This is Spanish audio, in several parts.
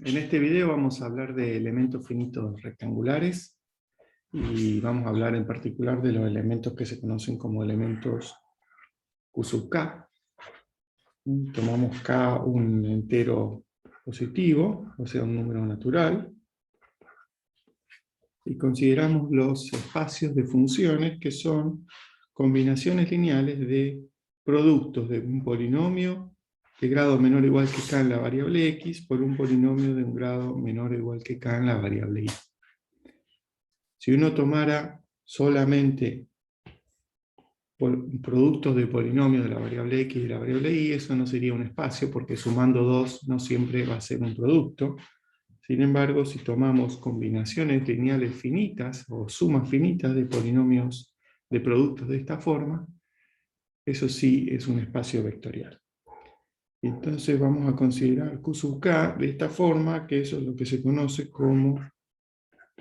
En este video vamos a hablar de elementos finitos rectangulares y vamos a hablar en particular de los elementos que se conocen como elementos Q sub k. Tomamos K un entero positivo, o sea un número natural, y consideramos los espacios de funciones que son combinaciones lineales de productos de un polinomio de grado menor o igual que k en la variable x por un polinomio de un grado menor o igual que k en la variable y. Si uno tomara solamente productos de polinomios de la variable x y de la variable y, eso no sería un espacio, porque sumando 2 no siempre va a ser un producto. Sin embargo, si tomamos combinaciones lineales finitas o sumas finitas de polinomios de productos de esta forma, eso sí es un espacio vectorial. Entonces vamos a considerar Q sub k de esta forma, que eso es lo que se conoce como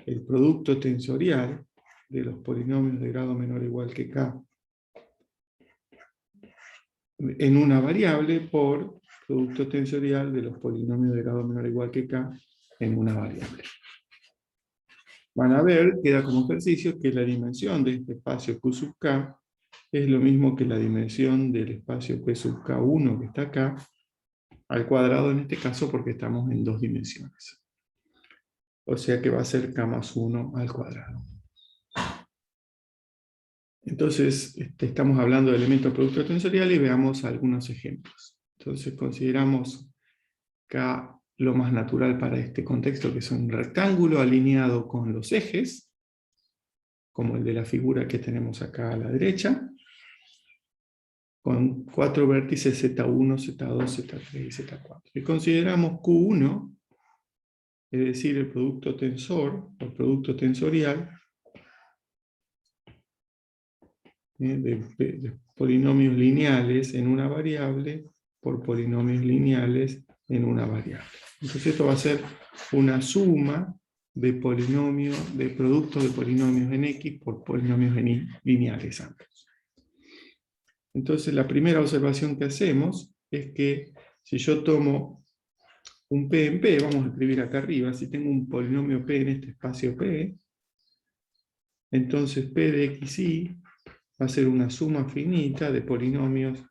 el producto tensorial de los polinomios de grado menor o igual que k en una variable por producto tensorial de los polinomios de grado menor o igual que k en una variable. Van a ver, queda como ejercicio, que la dimensión de este espacio Q sub k es lo mismo que la dimensión del espacio P sub k1 que está acá, al cuadrado en este caso porque estamos en dos dimensiones. O sea que va a ser k más 1 al cuadrado. Entonces, estamos hablando de elementos producto tensorial y veamos algunos ejemplos. Entonces, consideramos K lo más natural para este contexto, que es un rectángulo alineado con los ejes, como el de la figura que tenemos acá a la derecha, con 4 vértices Z1, Z2, Z3 y Z4. Y consideramos Q1, es decir, el producto tensor, o producto tensorial, de polinomios lineales en una variable por polinomios lineales en una variable. Entonces esto va a ser una suma de polinomios, de productos de polinomios en X por polinomios en Y lineales ambos. Entonces la primera observación que hacemos es que si yo tomo un P en P, vamos a escribir acá arriba, si tengo un polinomio P en este espacio P, entonces P de XY va a ser una suma finita de polinomios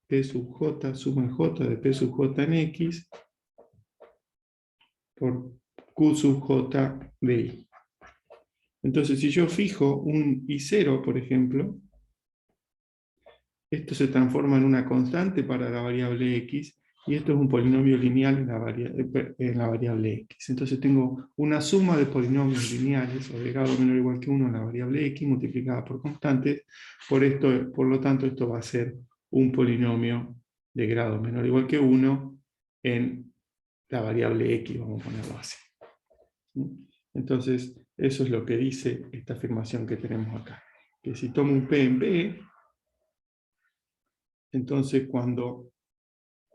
P sub J, suma J de P sub J en X, por Q sub J de Y. Entonces, si yo fijo un I0, por ejemplo, esto se transforma en una constante para la variable X, y esto es un polinomio lineal en la variable X. Entonces tengo una suma de polinomios lineales, o de grado menor o igual que 1 en la variable X, multiplicada por constantes. Por lo tanto, esto va a ser un polinomio de grado menor o igual que 1 en la variable X, vamos a ponerlo así. Entonces, eso es lo que dice esta afirmación que tenemos acá. Que si tomo un P en P, entonces cuando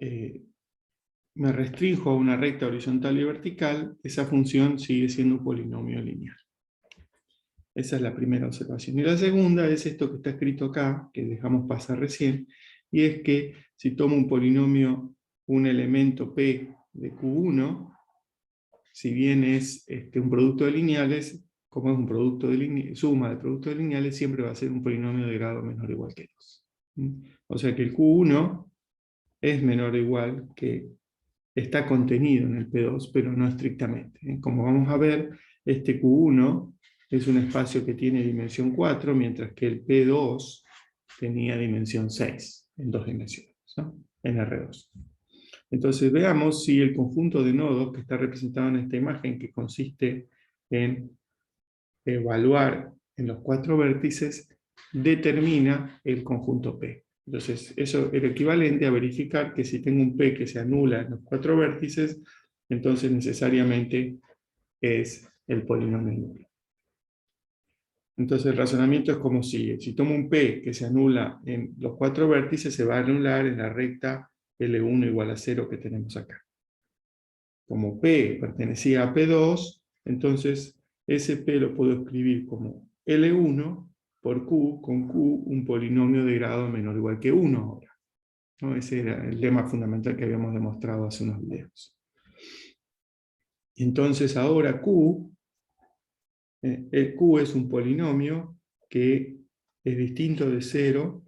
me restringo a una recta horizontal y vertical, esa función sigue siendo un polinomio lineal. Esa es la primera observación. Y la segunda es esto que está escrito acá, que dejamos pasar recién, y es que si tomo un polinomio, un elemento P de Q1, si bien es un producto de lineales, como es un producto de suma de productos lineales, siempre va a ser un polinomio de grado menor o igual que 2. O sea que el Q1 es menor o igual que, está contenido en el P2, pero no estrictamente. Como vamos a ver, este Q1 es un espacio que tiene dimensión 4, mientras que el P2 tenía dimensión 6, en dos dimensiones, ¿no? En R2. Entonces veamos si el conjunto de nodos que está representado en esta imagen, que consiste en evaluar en los 4 vértices, determina el conjunto P. Entonces eso es equivalente a verificar que si tengo un P que se anula en los 4 vértices, entonces necesariamente es el polinomio nulo. Entonces el razonamiento es como sigue. Si tomo un P que se anula en los 4 vértices, se va a anular en la recta L1 igual a 0 que tenemos acá. Como P pertenecía a P2, entonces ese P lo puedo escribir como L1 por Q, con Q un polinomio de grado menor o igual que 1 ahora, ¿no? Ese era el lema fundamental que habíamos demostrado hace unos videos. Entonces ahora Q, el Q es un polinomio que es distinto de 0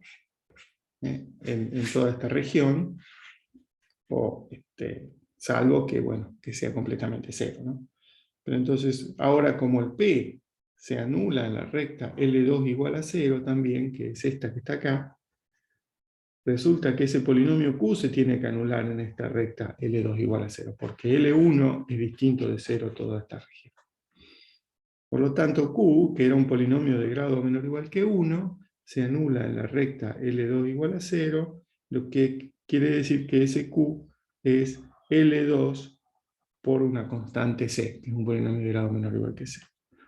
en toda esta región, o salvo que, bueno, que sea completamente 0, ¿no? Pero entonces, ahora como el P se anula en la recta L2 igual a 0 también, que es esta que está acá, resulta que ese polinomio Q se tiene que anular en esta recta L2 igual a 0, porque L1 es distinto de 0 toda esta región. Por lo tanto, Q, que era un polinomio de grado menor o igual que 1, se anula en la recta L2 igual a 0, lo que quiere decir que ese Q es L2 por una constante C, que es un polinomio de grado menor o igual que C.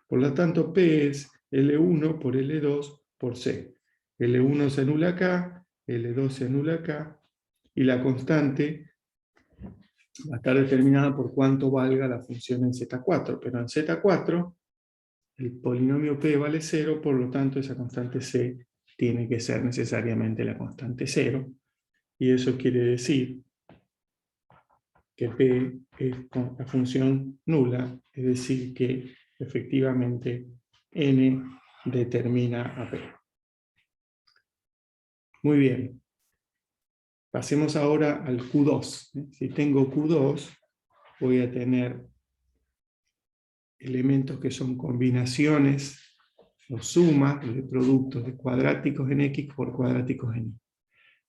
Por lo tanto, P es L1 por L2 por C. L1 se anula acá, L2 se anula acá, y la constante va a estar determinada por cuánto valga la función en Z4, pero en Z4 el polinomio P vale 0, por lo tanto esa constante C tiene que ser necesariamente la constante 0, y eso quiere decir que P es la función nula, es decir, que efectivamente N determina a P. Muy bien. Pasemos ahora al Q2. Si tengo Q2, voy a tener elementos que son combinaciones o sumas de productos de cuadráticos en X por cuadráticos en Y.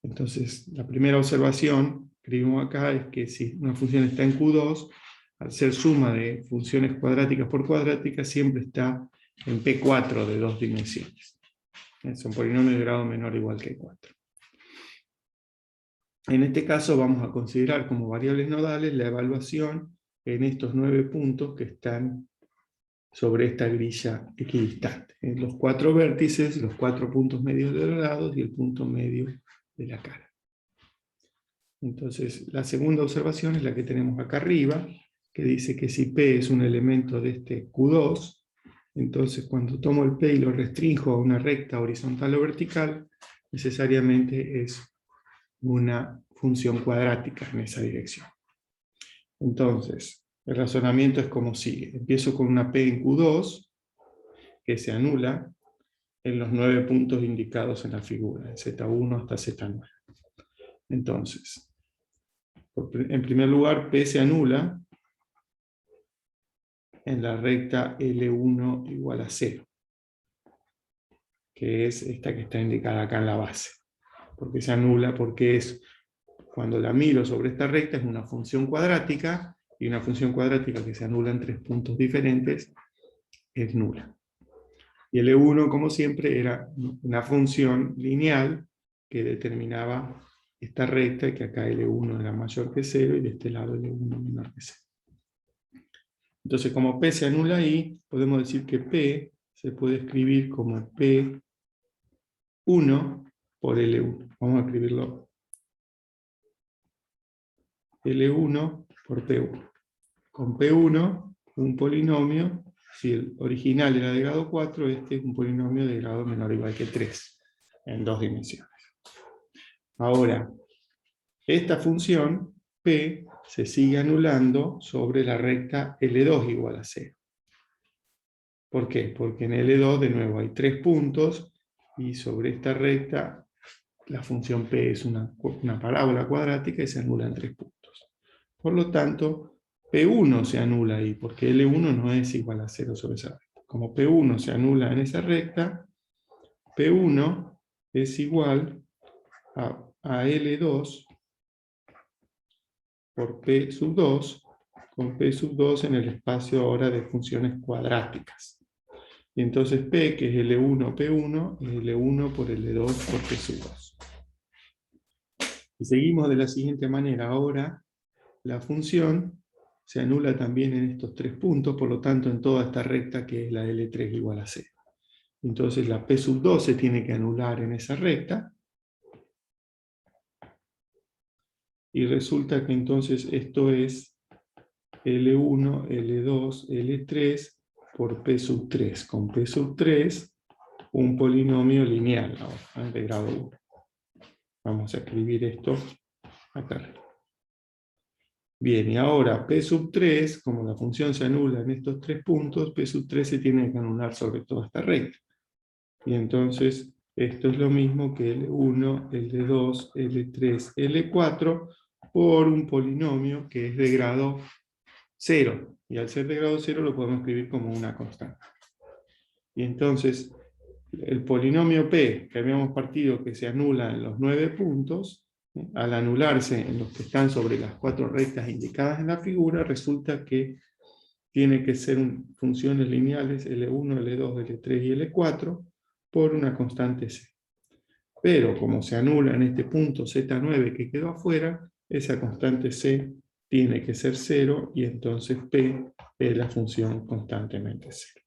Entonces, la primera observación que vimos acá es que si una función está en Q2, al ser suma de funciones cuadráticas por cuadráticas, siempre está en P4 de 2 dimensiones. Es un polinomio de grado menor o igual que 4. En este caso vamos a considerar como variables nodales la evaluación en estos 9 puntos que están sobre esta grilla equidistante. En los 4 vértices, los 4 puntos medios de los lados y el punto medio de la cara. Entonces, la segunda observación es la que tenemos acá arriba, que dice que si P es un elemento de este Q2, entonces cuando tomo el P y lo restringo a una recta horizontal o vertical, necesariamente es una función cuadrática en esa dirección. Entonces, el razonamiento es como sigue. Empiezo con una P en Q2, que se anula en los 9 puntos indicados en la figura, de Z1 hasta Z9. Entonces, en primer lugar, P se anula en la recta L1 igual a 0, que es esta que está indicada acá en la base. Porque se anula, porque es, cuando la miro sobre esta recta, es una función cuadrática, y una función cuadrática que se anula en 3 puntos diferentes es nula. Y L1, como siempre, era una función lineal que determinaba esta recta, que acá L1 era mayor que 0 y de este lado L1 menor que 0. Entonces, como P se anula ahí, podemos decir que P se puede escribir como P1 por L1. Vamos a escribirlo L1 por P1. Con P1, un polinomio, si el original era de grado 4, este es un polinomio de grado menor o igual que 3, en 2 dimensiones. Ahora, esta función P se sigue anulando sobre la recta L2 igual a 0. ¿Por qué? Porque en L2 de nuevo hay 3 puntos y sobre esta recta la función P es una parábola cuadrática y se anula en 3 puntos. Por lo tanto, P1 se anula ahí, porque L1 no es igual a 0 sobre esa recta. Como P1 se anula en esa recta, P1 es igual a L2 por P sub 2, con P sub 2 en el espacio ahora de funciones cuadráticas. Y entonces P, que es L1 P1, es L1 por L2 por P sub 2. Y seguimos de la siguiente manera. Ahora la función se anula también en estos 3 puntos, por lo tanto en toda esta recta que es la L3 igual a 0. Entonces la P sub 2 se tiene que anular en esa recta. Y resulta que entonces esto es L1, L2, L3 por P sub 3. Con P sub 3, un polinomio lineal ahora, de grado 1. Vamos a escribir esto acá. Bien, y ahora P sub 3, como la función se anula en estos 3 puntos, P sub 3 se tiene que anular sobre toda esta recta. Y entonces esto es lo mismo que L1, L2, L3, L4 por un polinomio que es de grado 0. Y al ser de grado 0 lo podemos escribir como una constante. Y entonces el polinomio P que habíamos partido que se anula en los 9 puntos, al anularse en los que están sobre las 4 rectas indicadas en la figura, resulta que tiene que ser funciones lineales L1, L2, L3 y L4 por una constante C. Pero como se anula en este punto Z9 que quedó afuera, esa constante C tiene que ser 0 y entonces P es la función constantemente 0.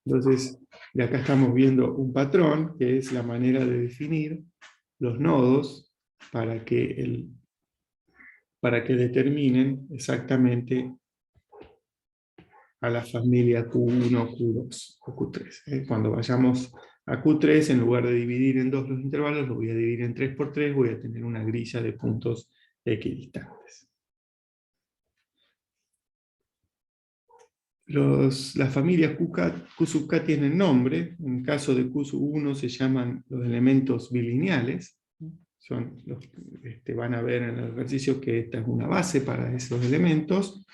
Entonces, de acá estamos viendo un patrón, que es la manera de definir los nodos para que determinen exactamente a la familia Q1, Q2 o Q3. Cuando vayamos a Q3, en lugar de dividir en 2 los intervalos, lo voy a dividir en 3 por 3, voy a tener una grilla de puntos equidistantes. Las familias Q sub K tienen nombre. En el caso de Q sub 1 se llaman los elementos bilineales. Van a ver en el ejercicio que esta es una base para esos elementos.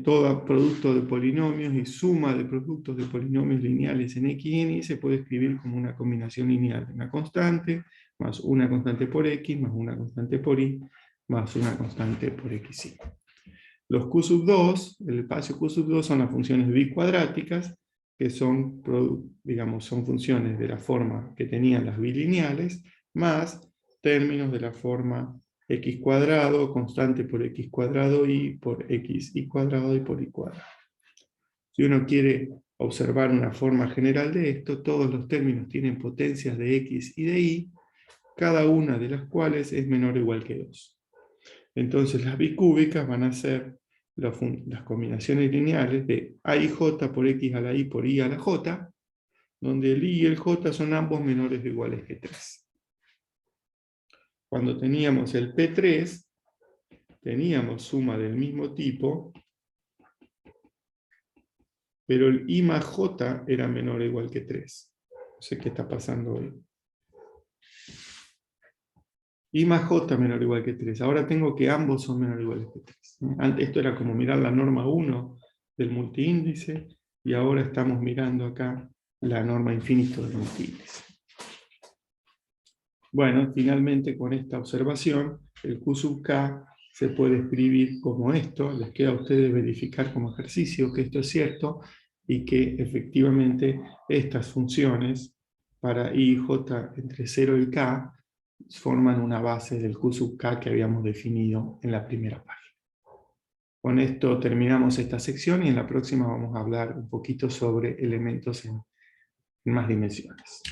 Todo producto de polinomios y suma de productos de polinomios lineales en X y en Y se puede escribir como una combinación lineal de una constante, más una constante por X, más una constante por Y, más una constante por XY. Los Q sub 2, el espacio Q sub 2 son las funciones bicuadráticas, que son funciones de la forma que tenían las bilineales, más términos de la forma x cuadrado, constante por x cuadrado y por x y cuadrado y por y cuadrado. Si uno quiere observar una forma general de esto, todos los términos tienen potencias de x y de y, cada una de las cuales es menor o igual que 2. Entonces las bicúbicas van a ser las combinaciones lineales de a y j por x a la y por y a la j, donde el y y el j son ambos menores o iguales que 3. Cuando teníamos el P3, teníamos suma del mismo tipo, pero el I más J era menor o igual que 3. No sé qué está pasando hoy. I más J menor o igual que 3. Ahora tengo que ambos son menor o iguales que 3. Antes esto era como mirar la norma 1 del multiíndice, y ahora estamos mirando acá la norma infinito del multiíndice. Bueno, finalmente con esta observación, el Q sub K se puede escribir como esto. Les queda a ustedes verificar como ejercicio que esto es cierto y que efectivamente estas funciones para I y J entre 0 y K forman una base del Q sub K que habíamos definido en la primera página. Con esto terminamos esta sección y en la próxima vamos a hablar un poquito sobre elementos en más dimensiones.